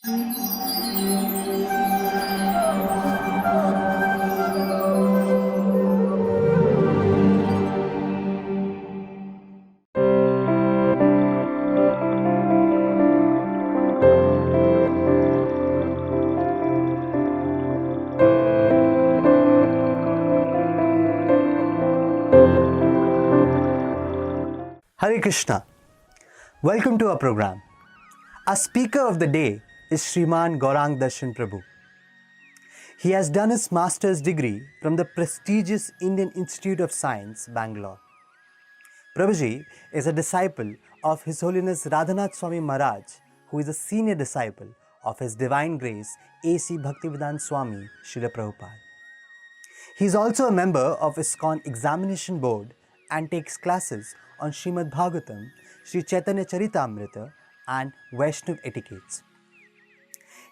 Hare Krishna. Welcome to our program. Our speaker of the day is Shriman Gaurang Darshan Prabhu. He has done his master's degree from the prestigious Indian Institute of Science, Bangalore. Prabhuji is a disciple of His Holiness Radhanath Swami Maharaj, who is a senior disciple of His Divine Grace A.C. Bhaktivedanta Swami Srila Prabhupada. He is also a member of ISKCON Examination Board and takes classes on Srimad Bhagavatam, Sri Chaitanya Charitamrita and Vaishnav etiquettes.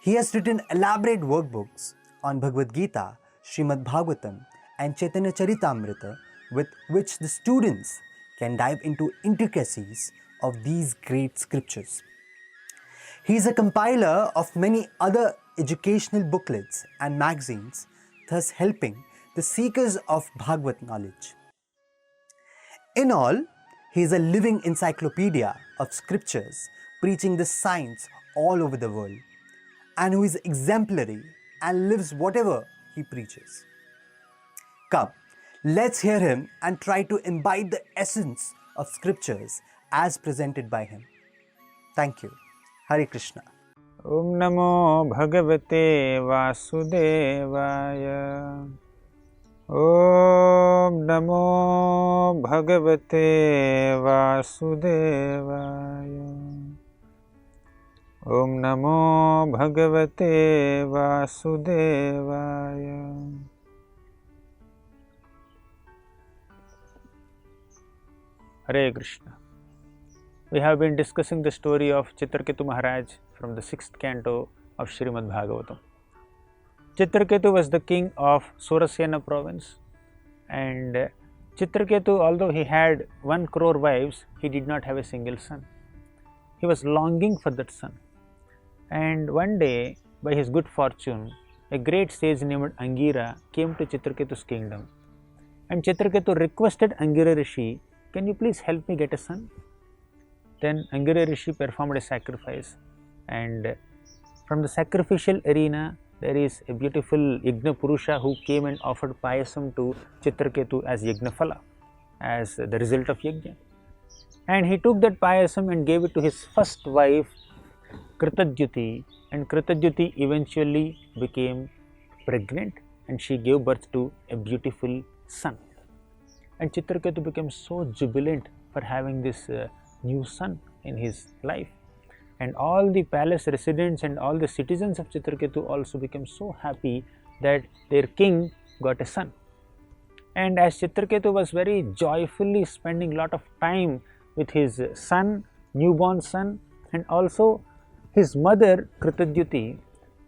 He has written elaborate workbooks on Bhagavad Gita, Srimad Bhagavatam and Chaitanya Charitamrita, with which the students can dive into intricacies of these great scriptures. He is a compiler of many other educational booklets and magazines, thus helping the seekers of Bhagavad knowledge. In all, he is a living encyclopedia of scriptures preaching the science all over the world, and who is exemplary and lives whatever he preaches. Come, let's hear him and try to imbibe the essence of scriptures as presented by him. Thank you. Hare Krishna. Om Namo Bhagavate Vasudevaya. Om Namo Bhagavate Vasudevaya. Om Namo Bhagavate Vasudevaya. Hare Krishna. We have been discussing the story of Chitraketu Maharaj from the 6th canto of Srimad Bhagavatam. Chitraketu was the king of Surasena province, and Chitraketu, although he had 1 crore wives, he did not have a single son. He was longing for that son. And one day, by his good fortune, a great sage named Angira came to Chitraketu's kingdom. And Chitraketu requested Angira Rishi, "Can you please help me get a son?" Then Angira Rishi performed a sacrifice, and from the sacrificial arena, there is a beautiful Yajna Purusha who came and offered payasam to Chitraketu as Yajnaphala, as the result of Yajna. And he took that payasam and gave it to his first wife, Kritadjuti, and Kritadjuti eventually became pregnant and she gave birth to a beautiful son. And Chitraketu became so jubilant for having this new son in his life. And all the palace residents and all the citizens of Chitraketu also became so happy that their king got a son. And as Chitraketu was very joyfully spending a lot of time with his son, newborn son, and also his mother Kritadjuti,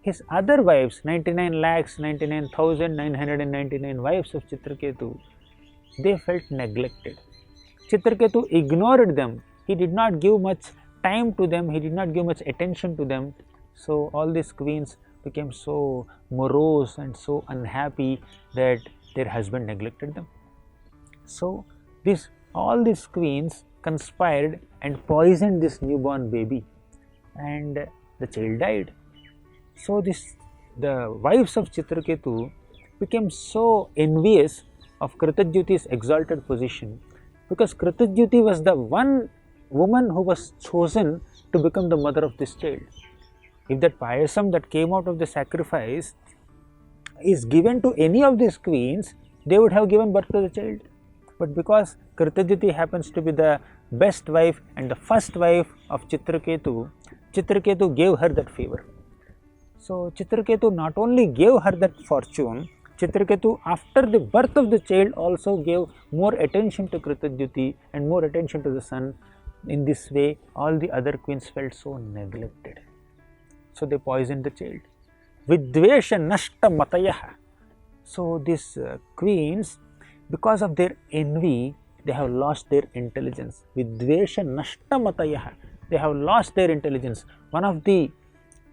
his other wives, 99,99,999 wives of Chitraketu, they felt neglected. Chitraketu ignored them. He did not give much time to them, he did not give much attention to them. So all these queens became so morose and so unhappy that their husband neglected them. So all these queens conspired and poisoned this newborn baby, and the child died. So the wives of Chitraketu became so envious of Kritadjuti's exalted position, because Kritadjuti was the one woman who was chosen to become the mother of this child. If that payasam that came out of the sacrifice is given to any of these queens, they would have given birth to the child. But because Kritadjuti happens to be the best wife and the first wife of Chitraketu, Chitraketu gave her that favor. So Chitraketu not only gave her that fortune, Chitraketu after the birth of the child also gave more attention to Kritadjuti and more attention to the son. In this way, all the other queens felt so neglected. So they poisoned the child. Vidvesha nashta matayaha. So these queens, because of their envy, they have lost their intelligence. Vidvesha nashta matayaha. They have lost their intelligence. One of the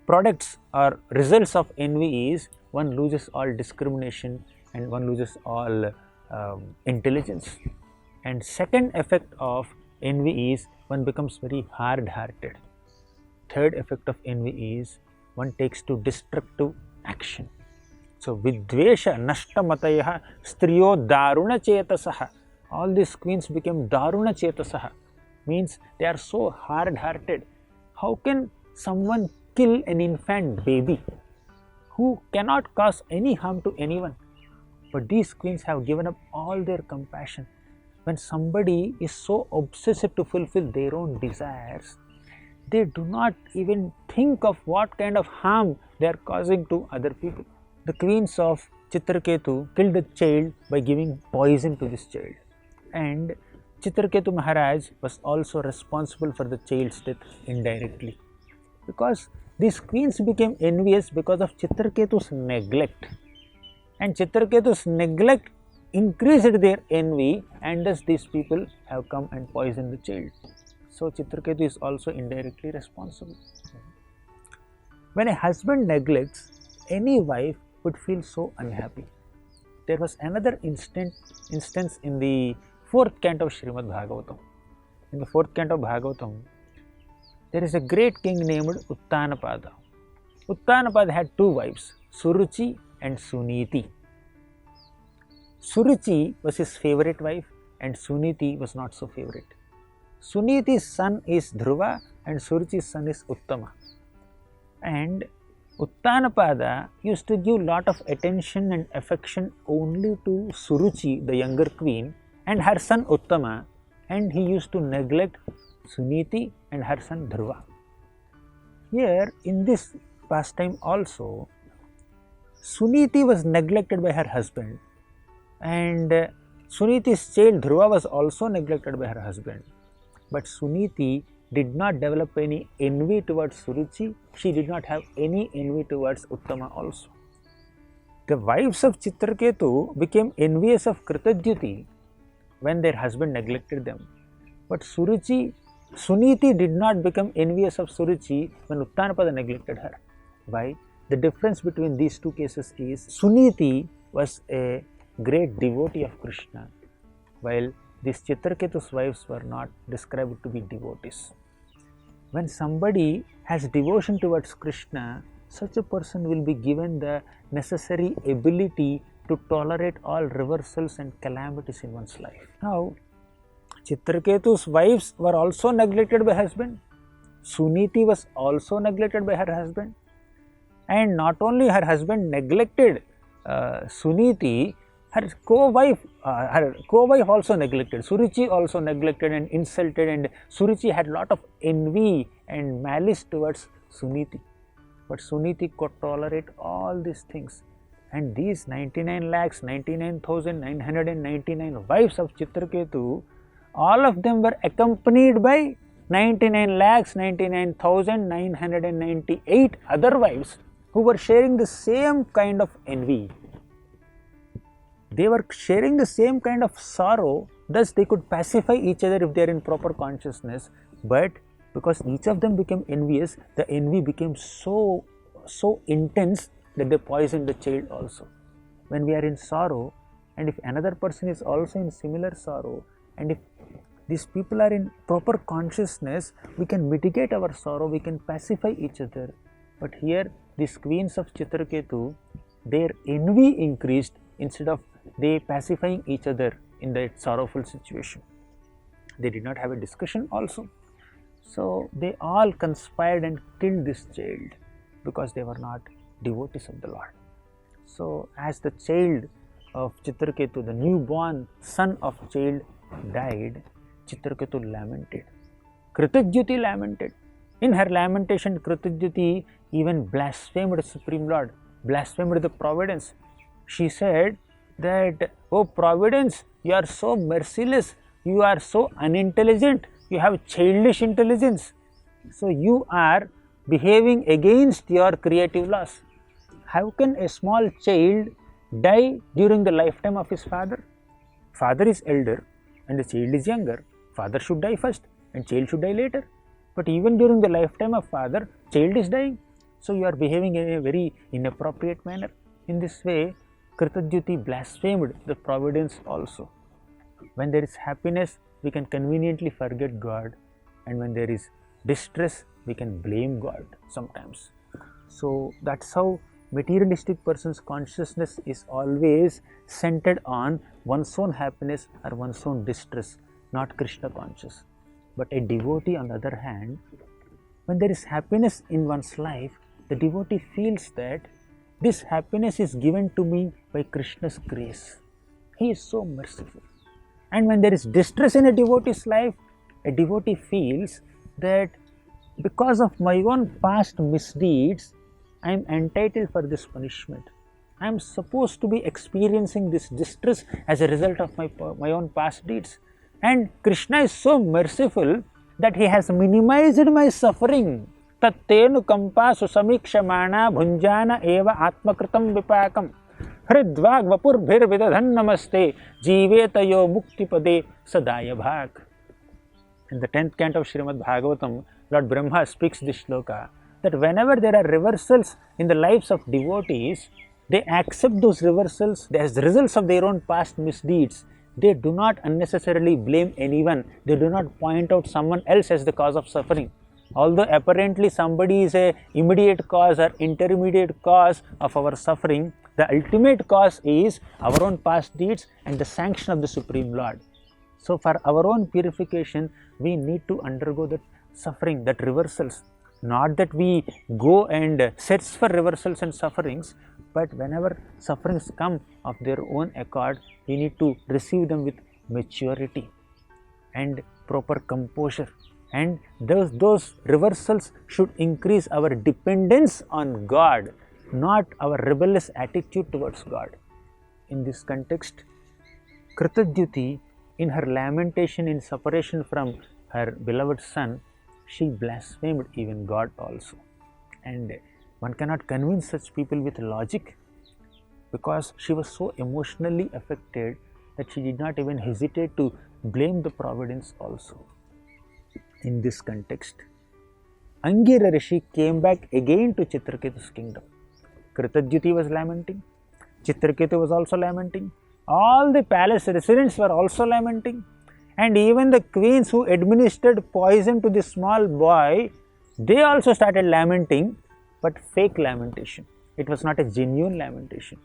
products or results of envy is one loses all discrimination and one loses all intelligence. And second effect of envy is one becomes very hard-hearted. Third effect of envy is one takes to destructive action. So vidvesha nashtamatayah striyo daruna chetasaha. All these queens became daruna chetasaha, means they are so hard-hearted. How can someone kill an infant baby who cannot cause any harm to anyone? But these queens have given up all their compassion. When somebody is so obsessed to fulfill their own desires, they do not even think of what kind of harm they are causing to other people. The queens of Chitraketu killed the child by giving poison to this child, and Chitraketu Maharaj was also responsible for the child's death indirectly, because these queens became envious because of Chitraketu's neglect, and Chitraketu's neglect increased their envy, and thus these people have come and poisoned the child. So Chitraketu is also indirectly responsible. When a husband neglects, any wife would feel so unhappy. There was another instance in the 4th canto of Srimad Bhagavatam. In the 4th canto of Bhagavatam, there is a great king named Uttanapada. Uttanapada had two wives, Suruchi and Suniti. Suruchi was his favorite wife and Suniti was not so favorite. Suniti's son is Dhruva and Suruchi's son is Uttama. And Uttanapada used to give lot of attention and affection only to Suruchi, the younger queen, and her son Uttama, and he used to neglect Suniti and her son Dhruva. Here in this pastime also, Suniti was neglected by her husband, and Suniti's child Dhruva was also neglected by her husband. But Suniti did not develop any envy towards Suruchi. She did not have any envy towards Uttama also. The wives of Chitraketu became envious of Kritadyuti when their husband neglected them. But Suniti did not become envious of Suruchi when Uttanapada neglected her. Why? The difference between these two cases is Suniti was a great devotee of Krishna, while these Chitraketu's wives were not described to be devotees. When somebody has devotion towards Krishna, such a person will be given the necessary ability to tolerate all reversals and calamities in one's life. Now, Chitraketu's wives were also neglected by husband. Suniti was also neglected by her husband. And not only her husband neglected Suniti, her co-wife also neglected. Suruchi also neglected and insulted, and Suruchi had lot of envy and malice towards Suniti. But Suniti could tolerate all these things. And these 99,99,999 wives of Chitraketu, all of them were accompanied by 99,99,998 other wives who were sharing the same kind of envy. They were sharing the same kind of sorrow, thus they could pacify each other if they are in proper consciousness. But because each of them became envious, the envy became so intense that they poisoned the child also. When we are in sorrow, and if another person is also in similar sorrow, and if these people are in proper consciousness, we can mitigate our sorrow, we can pacify each other. But here, these queens of Chitraketu, their envy increased instead of they pacifying each other in that sorrowful situation. They did not have a discussion also. So they all conspired and killed this child because they were not devotees of the Lord. So as the child of Chitraketu, the newborn son of child, died, Chitraketu lamented. Kritadyuti lamented. In her lamentation, Kritadyuti even blasphemed the Supreme Lord, blasphemed the Providence. She said that, "Oh Providence, you are so merciless, you are so unintelligent, you have childish intelligence. So you are behaving against your creative laws. How can a small child die during the lifetime of his father? Father is elder and the child is younger. Father should die first and child should die later. But even during the lifetime of father, child is dying. so you are behaving in a very inappropriate manner. In this way, Kritadyuti blasphemed the providence also. When there is happiness, we can conveniently forget God, and when there is distress, we can blame God sometimes. So that's how materialistic person's consciousness is always centered on one's own happiness or one's own distress, not Krishna conscious. But a devotee, on the other hand, when there is happiness in one's life, the devotee feels that this happiness is given to me by Krishna's grace. He is so merciful. And when there is distress in a devotee's life, a devotee feels that because of my own past misdeeds, I am entitled for this punishment. I am supposed to be experiencing this distress as a result of my own past deeds. And Krishna is so merciful that he has minimized my suffering. Tattenu kampa susamikshamana bhunjana eva atmakritam vipakam hridvag vapur bhir vidadhan namaste jivetayo muktipade sadaya bhag. In the 10th canto of Srimad Bhagavatam, Lord Brahma speaks this shloka that whenever there are reversals in the lives of devotees, they accept those reversals as the results of their own past misdeeds. They do not unnecessarily blame anyone. They do not point out someone else as the cause of suffering. Although apparently somebody is a immediate cause or intermediate cause of our suffering, the ultimate cause is our own past deeds and the sanction of the Supreme Lord. So for our own purification, we need to undergo that suffering, that reversals. Not that we go and search for reversals and sufferings, but whenever sufferings come of their own accord, we need to receive them with maturity and proper composure. And those reversals should increase our dependence on God, not our rebellious attitude towards God. In this context, Kritadyuti, in her lamentation in separation from her beloved son, she blasphemed even God also. And one cannot convince such people with logic, because she was so emotionally affected that she did not even hesitate to blame the providence also. In this context, Angira Rishi came back again to Chitraketu's kingdom. Kritadyuti was lamenting, Chitraketu was also lamenting, all the palace residents were also lamenting, and even the queens who administered poison to the small boy, they also started lamenting, but fake lamentation. It was not a genuine lamentation.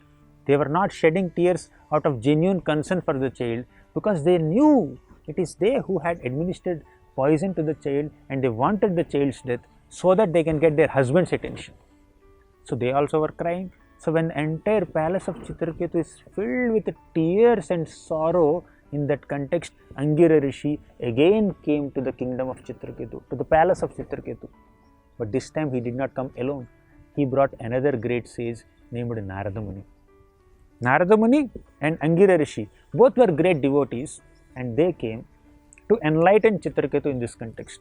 They were not shedding tears out of genuine concern for the child, because they knew it is they who had administered poison to the child, and they wanted the child's death so that they can get their husband's attention. So they also were crying. So when the entire palace of Chitraketu is filled with tears and sorrow, in that context, Angira Rishi again came to the kingdom of Chitraketu, to the palace of Chitraketu. But this time he did not come alone. He brought another great sage named Narada Muni. Narada Muni and Angira Rishi, both were great devotees, and they came to enlighten Chitraketu in this context.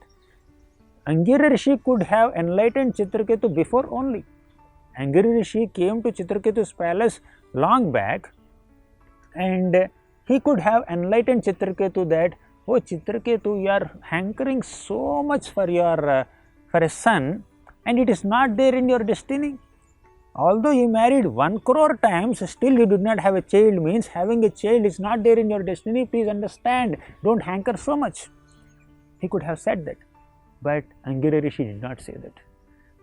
Angira Rishi could have enlightened Chitraketu before only. Angira Rishi came to Chitraketu's palace long back, and he could have enlightened Chitraketu that, oh Chitraketu, you are hankering so much for a son, and it is not there in your destiny. Although you married 1 crore times, still you did not have a child, means having a child is not there in your destiny. Please understand, don't hanker so much. He could have said that, but Angira Rishi did not say that,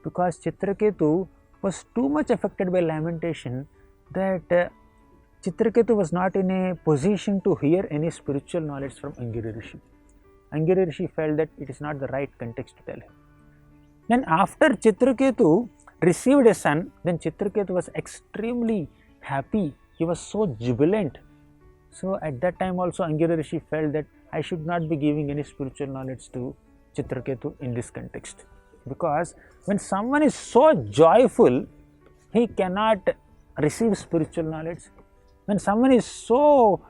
because Chitraketu was too much affected by lamentation that Chitraketu was not in a position to hear any spiritual knowledge from Angira Rishi. Angira Rishi felt that it is not the right context to tell him. Then after Chitraketu received a son, then Chitraketu was extremely happy. He was so jubilant. So at that time also Angira Rishi felt that I should not be giving any spiritual knowledge to Chitraketu in this context. Because when someone is so joyful, he cannot receive spiritual knowledge. When someone is so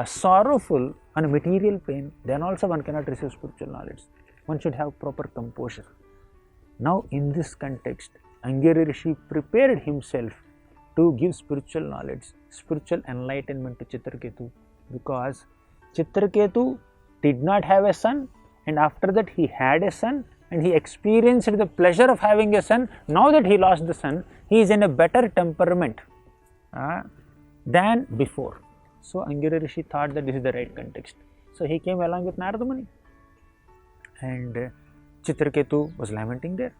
sorrowful on material pain, then also one cannot receive spiritual knowledge. One should have proper composure. Now in this context, Angira Rishi prepared himself to give spiritual knowledge, spiritual enlightenment to Chitraketu, because Chitraketu did not have a son, and after that he had a son, and he experienced the pleasure of having a son. Now that he lost the son, he is in a better temperament than before. So Angira Rishi thought that this is the right context. So he came along with Narada Muni, and Chitraketu was lamenting there.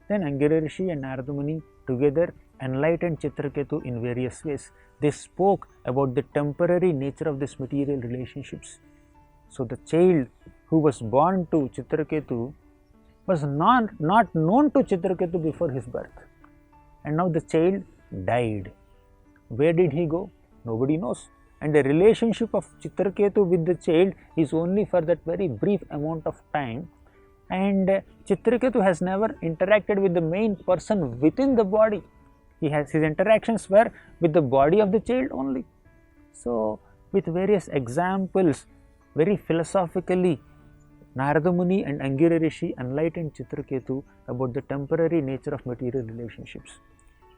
Then Angira Rishi and Narada Muni together enlightened Chitraketu in various ways. They spoke about the temporary nature of these material relationships. So the child who was born to Chitraketu was not known to Chitraketu before his birth, and now the child died. Where did he go? Nobody knows. And the relationship of Chitraketu with the child is only for that very brief amount of time, and Chitraketu has never interacted with the main person within the body. His interactions were with the body of the child only. So with various examples, very philosophically, Narada Muni and Angira Rishi enlightened Chitraketu about the temporary nature of material relationships.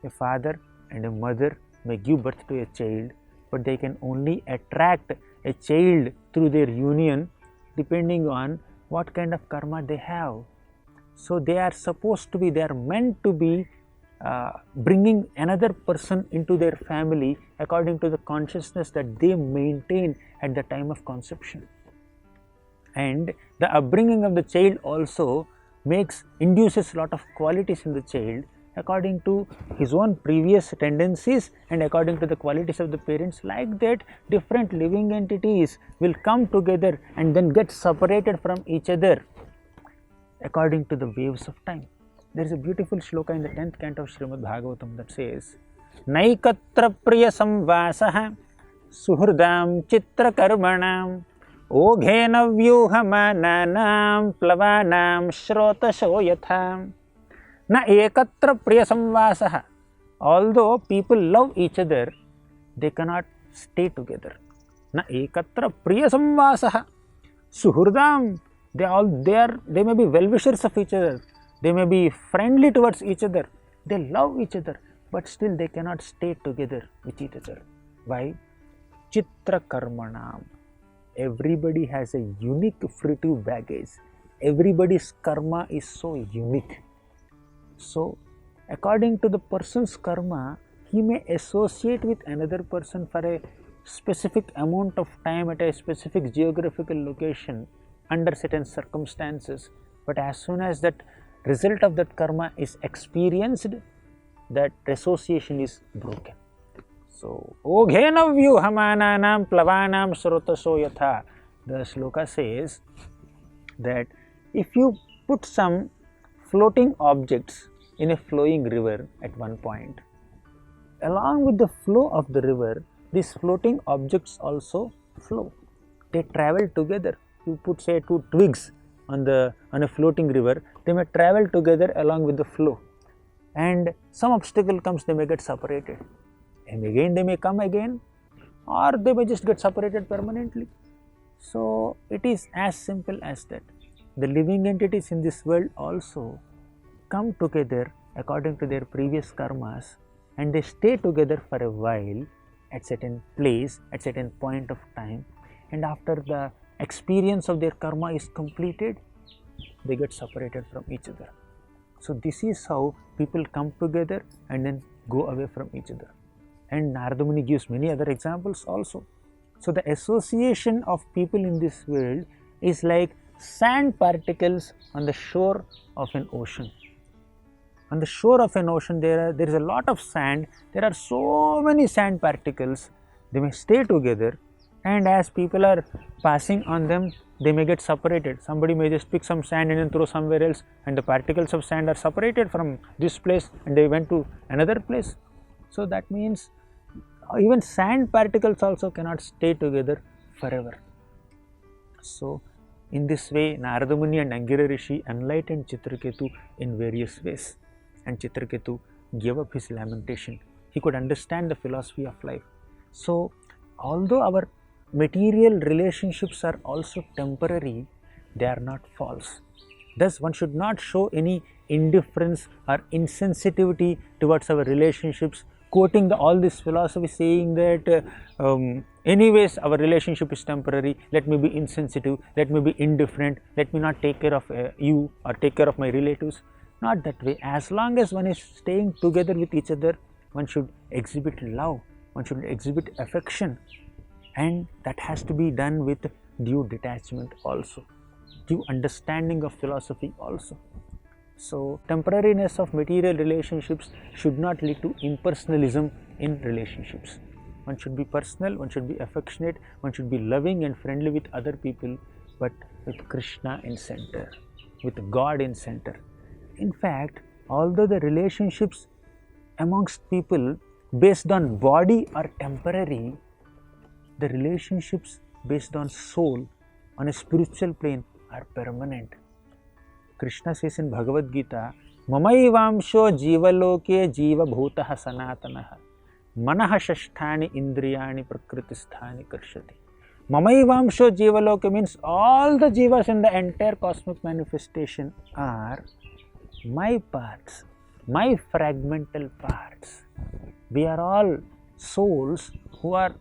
A father and a mother may give birth to a child, but they can only attract a child through their union depending on what kind of karma they have. So they are meant to be bringing another person into their family according to the consciousness that they maintain at the time of conception. And the upbringing of the child also induces a lot of qualities in the child according to his own previous tendencies and according to the qualities of the parents. Like that, different living entities will come together and then get separated from each other according to the waves of time. There is a beautiful shloka in the 10th canto of Srimad Bhagavatam that says, Naikatra priya samvasaha suhurdam chitra karmanam oghena vyuhamananam plavanam shrotasho yatham. Na ekatra priya samvasaha. Although people love each other, they cannot stay together. Na ekatra priya samvasaha suhurdam. They may be well-wishers of each other. They may be friendly towards each other. They love each other, but still they cannot stay together with each other. Why? Chitra karmanam. Everybody has a unique fruitive baggage. Everybody's karma is so unique. So, according to the person's karma, he may associate with another person for a specific amount of time at a specific geographical location under certain circumstances. But as soon as that result of that karma is experienced, that association is broken. So, Oghena vyuhamananam plavanam srotaso yatha. The shloka says that if you put some floating objects in a flowing river at one point, along with the flow of the river, these floating objects also flow. They travel together. You put, say, two twigs on a floating river, they may travel together along with the flow, and some obstacle comes, they may get separated, and again they may come again, or they may just get separated permanently. So it is as simple as that. The living entities in this world also come together according to their previous karmas, and they stay together for a while at certain place, at certain point of time, and after the experience of their karma is completed, they get separated from each other. So this is how people come together and then go away from each other. And Narada Muni gives many other examples also. So the association of people in this world is like sand particles on the shore of an ocean. On the shore of an ocean, there is a lot of sand. There are so many sand particles. They may stay together, and as people are passing on them, they may get separated. Somebody may just pick some sand and then throw somewhere else, and the particles of sand are separated from this place and they went to another place. So that means even sand particles also cannot stay together forever. So in this way, Narada Muni and Angira Rishi enlightened Chitraketu in various ways, and Chitraketu gave up his lamentation. He could understand the philosophy of life. So although our material relationships are also temporary, they are not false. Thus, one should not show any indifference or insensitivity towards our relationships quoting all this philosophy, saying that anyways our relationship is temporary, let me be insensitive, let me be indifferent, let me not take care of you or take care of my relatives. Not that way. As long as one is staying together with each other, one should exhibit love, one should exhibit affection, and that has to be done with due detachment also, due understanding of philosophy also. So temporariness of material relationships should not lead to impersonalism in relationships. One should be personal, one should be affectionate, one should be loving and friendly with other people, but with Krishna in center, with God in center. In fact, although the relationships amongst people based on body are temporary, the relationships based on soul, on a spiritual plane, are permanent. Krishna says in Bhagavad Gita, Mamaivamsho jivaloke jiva bhutah sanatanaha manaha shasthani indriyani prakritisthani karshati. Mamaivamsho jivaloke means all the jivas in the entire cosmic manifestation are my parts, my fragmental parts. We are all souls who are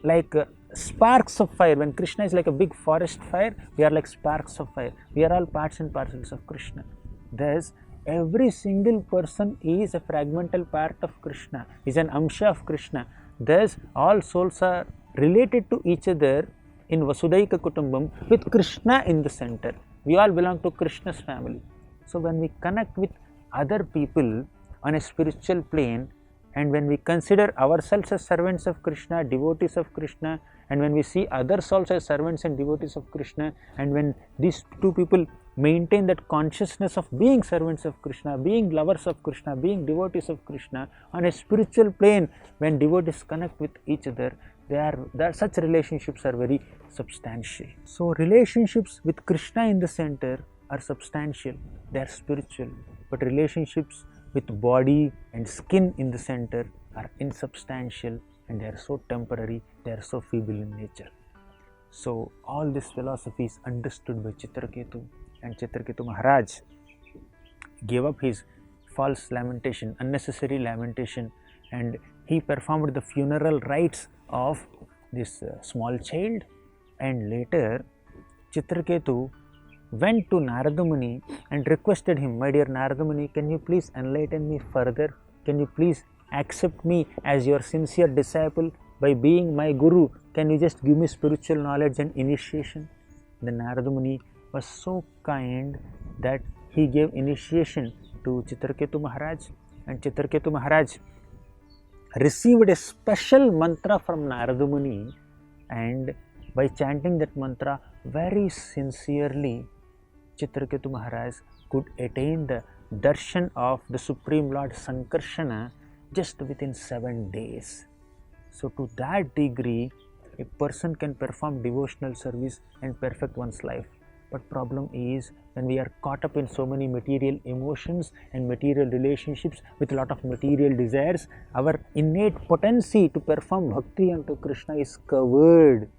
like sparks of fire. When Krishna is like a big forest fire, we are like sparks of fire. We are all parts and parcels of Krishna. Thus, every single person is a fragmental part of Krishna, is an amsha of Krishna. Thus, all souls are related to each other in Vasudaika Kutumbam with Krishna in the center. We all belong to Krishna's family. So when we connect with other people on a spiritual plane, and when we consider ourselves as servants of Krishna, devotees of Krishna, and when we see others also as servants and devotees of Krishna, and when these two people maintain that consciousness of being servants of Krishna, being lovers of Krishna, being devotees of Krishna, on a spiritual plane, when devotees connect with each other, such relationships are very substantial. So relationships with Krishna in the center are substantial, they are spiritual, but relationships with body and skin in the center are insubstantial, and they are so temporary, they are so feeble in nature. So all this philosophy is understood by Chitraketu, and Chitraketu Maharaj gave up his false lamentation, unnecessary lamentation, and he performed the funeral rites of this small child. And later Chitraketu went to Narada Muni and requested him, my dear Narada Muni, can you please enlighten me further? Can you please accept me as your sincere disciple by being my guru? Can you just give me spiritual knowledge and initiation? The Narada Muni was so kind that he gave initiation to Chitraketu Maharaj, and Chitraketu Maharaj received a special mantra from Narada Muni, and by chanting that mantra very sincerely, Chitraketu Maharaj could attain the darshan of the Supreme Lord Sankarshana just within 7 days. So to that degree, a person can perform devotional service and perfect one's life. But problem is, when we are caught up in so many material emotions and material relationships with a lot of material desires, our innate potency to perform bhakti unto Krishna is covered.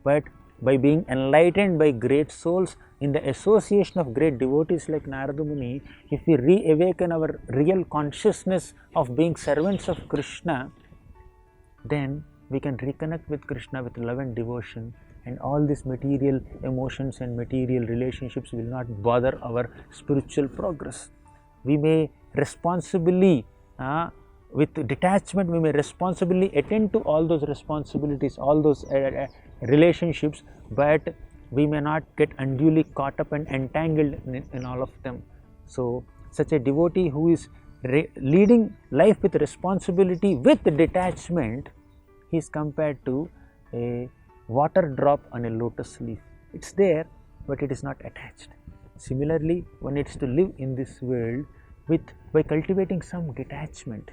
But by being enlightened by great souls, in the association of great devotees like Narada Muni, if we reawaken our real consciousness of being servants of Krishna, then we can reconnect with Krishna with love and devotion, and all these material emotions and material relationships will not bother our spiritual progress. We may responsibly, with detachment, we may responsibly attend to all those responsibilities, all those relationships, but we may not get unduly caught up and entangled in all of them. So such a devotee who is leading life with responsibility with detachment, he is compared to a water drop on a lotus leaf. It's there, but it is not attached. Similarly, one needs to live in this world by cultivating some detachment,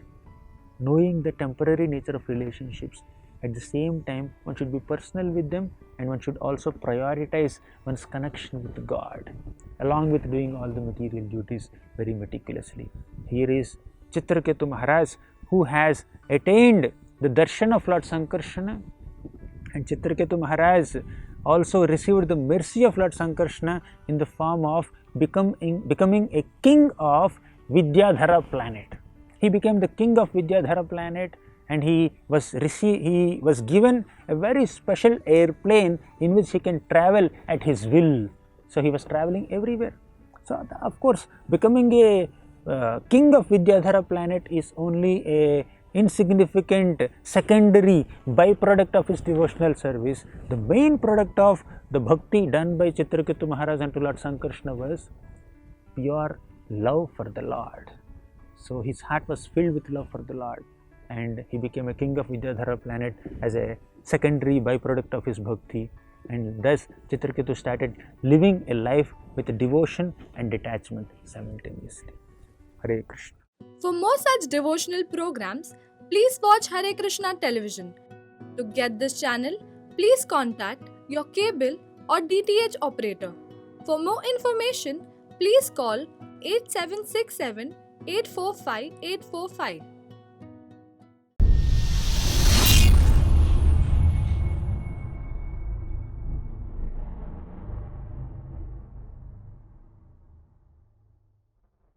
knowing the temporary nature of relationships. At the same time, one should be personal with them, and one should also prioritize one's connection with God, along with doing all the material duties very meticulously. Here is Chitraketu Maharaj, who has attained the darshan of Lord Sankarshana, and Chitraketu Maharaj also received the mercy of Lord Sankarshana in the form of becoming a king of Vidyadhara planet. he became the king of Vidyadhara planet, and he was given a very special airplane in which he can travel at his will. So he was traveling everywhere. So of course, becoming a king of Vidyadhara planet is only a insignificant secondary byproduct of his devotional service. The main product of the bhakti done by Chitraketu Maharaj unto Lord Sankarshna was pure love for the Lord. So his heart was filled with love for the Lord, and he became a king of Vidyadhara planet as a secondary byproduct of his bhakti, and thus Chitraketu started living a life with devotion and detachment simultaneously. Hare Krishna. For more such devotional programs, please watch Hare Krishna television. To get this channel, please contact your cable or DTH operator. For more information, please call 8767 845 845.